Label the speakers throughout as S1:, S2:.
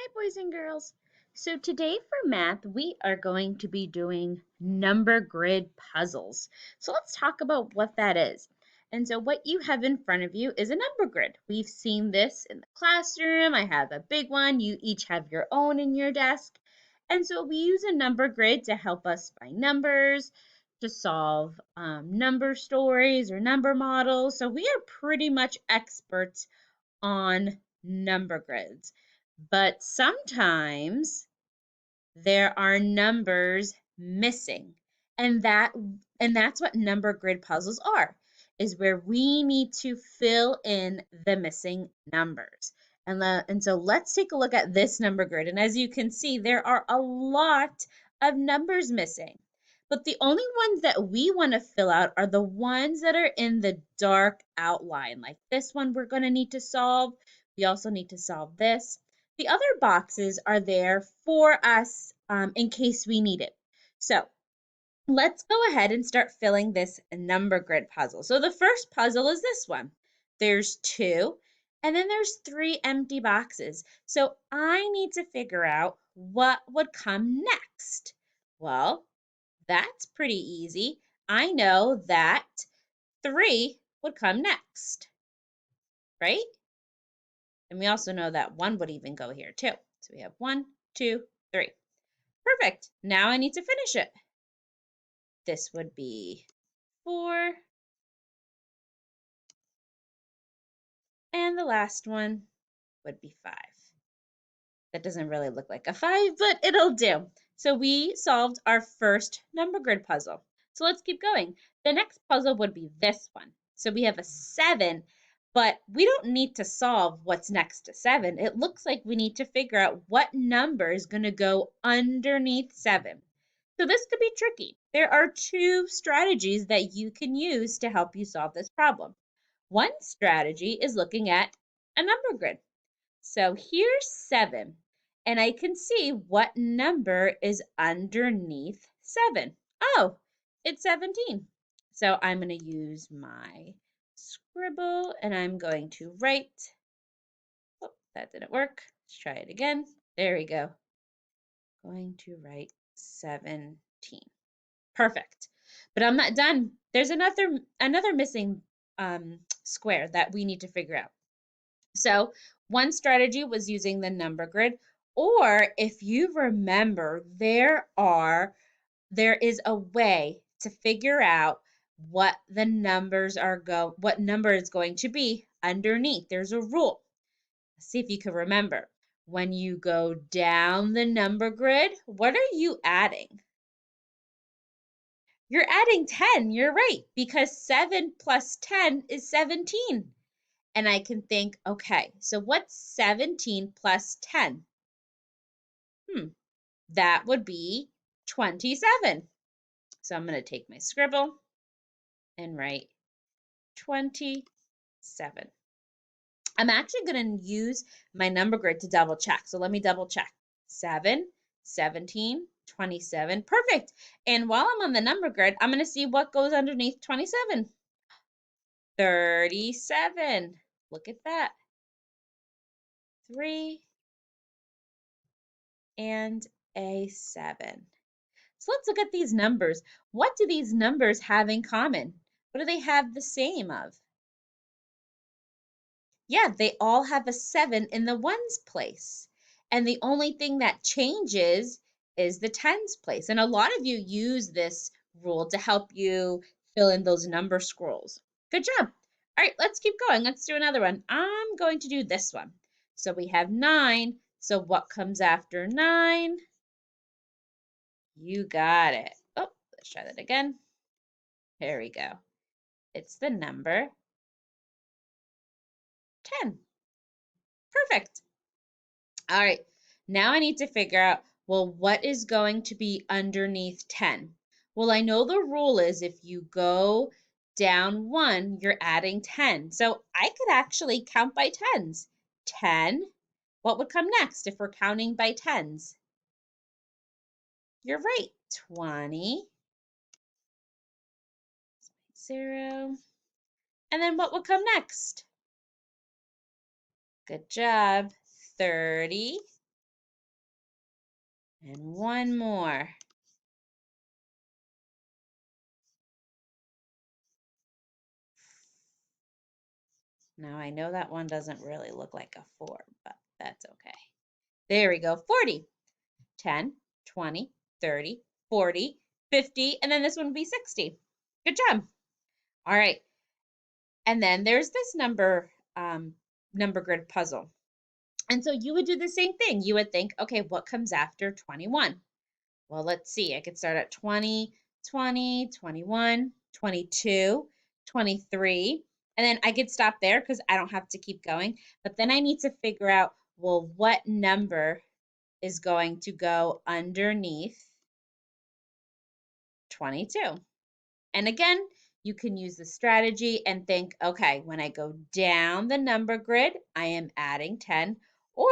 S1: Hi, boys and girls. So today for math, we are going to be doing number grid puzzles. So let's talk about what that is. And so what you have in front of you is a number grid. We've seen this in the classroom. I have a big one. You each have your own in your desk. And so we use a number grid to help us find numbers, to solve number stories or number models. So we are pretty much experts on number grids. But sometimes there are numbers missing. And that's what number grid puzzles are, is where we need to fill in the missing numbers. And so let's take a look at this number grid. And as you can see, there are a lot of numbers missing. But the only ones that we want to fill out are the ones that are in the dark outline. Like this one we're going to need to solve. We also need to solve this. The other boxes are there for us in case we need it. So let's go ahead and start filling this number grid puzzle. So the first puzzle is this one. There's two, and then there's three empty boxes. So I need to figure out what would come next. Well, that's pretty easy. I know that 3 would come next, right? And we also know that 1 would even go here too. So we have 1, 2, 3. Perfect. Now I need to finish it. This would be 4. And the last one would be 5. That doesn't really look like a 5, but it'll do. So we solved our first number grid puzzle. So let's keep going. The next puzzle would be this one. So we have a 7, but we don't need to solve what's next to 7. It looks like we need to figure out what number is going to go underneath 7. So this could be tricky. There are two strategies that you can use to help you solve this problem. One strategy is looking at a number grid. So here's 7, and I can see what number is underneath 7. Oh, it's 17. So I'm going to use my scribble, and I'm going to write. Oh, that didn't work. Let's try it again. There we go. Going to write 17. Perfect. But I'm not done. There's another missing square that we need to figure out. So one strategy was using the number grid, or if you remember, there is a way to figure out what what number is going to be underneath. There's a rule. Let's see if you can remember. When you go down the number grid, what are you adding? You're adding 10. You're right, because 7 plus 10 is 17. And I can think, okay, so what's 17 plus 10? That would be 27. So I'm going to take my scribble and write 27. I'm actually going to use my number grid to double check. So let me double check. 7, 17, 27. Perfect. And while I'm on the number grid, I'm going to see what goes underneath 27. 37. Look at that. 3 and a 7. So let's look at these numbers. What do these numbers have in common? What do they have the same of? Yeah, they all have a 7 in the ones place. And the only thing that changes is the tens place. And a lot of you use this rule to help you fill in those number scrolls. Good job. All right, let's keep going. Let's do another one. I'm going to do this one. So we have 9. So what comes after 9? You got it. Oh, let's try that again. There we go. It's the number 10. Perfect. All right. Now I need to figure out, well, what is going to be underneath 10? Well, I know the rule is if you go down 1, you're adding 10. So I could actually count by tens. 10. What would come next if we're counting by tens? You're right. 20. 0. And then what would come next? Good job. 30. And one more. Now I know that one doesn't really look like a 4, but that's okay. There we go, 40. 10, 20, 30, 40, 50, and then this one would be 60. Good job. All right. And then there's this number grid puzzle. And so you would do the same thing. You would think, okay, what comes after 21? Well, let's see. I could start at 20, 20, 21, 22, 23. And then I could stop there because I don't have to keep going. But then I need to figure out, well, what number is going to go underneath 22? And again, you can use the strategy and think, okay, when I go down the number grid, I am adding 10. Or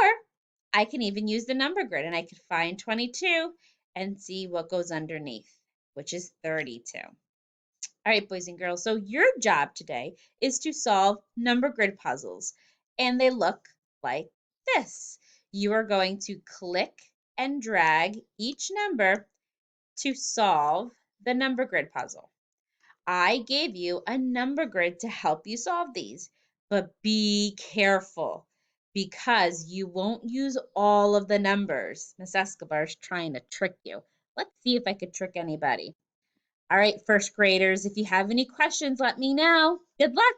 S1: I can even use the number grid and I could find 22 and see what goes underneath, which is 32. All right, boys and girls, so your job today is to solve number grid puzzles, and they look like this. You are going to click and drag each number to solve the number grid puzzle. I gave you a number grid to help you solve these, but be careful because you won't use all of the numbers. Miss Escobar is trying to trick you. Let's see if I could trick anybody. All right, first graders, if you have any questions, let me know. Good luck.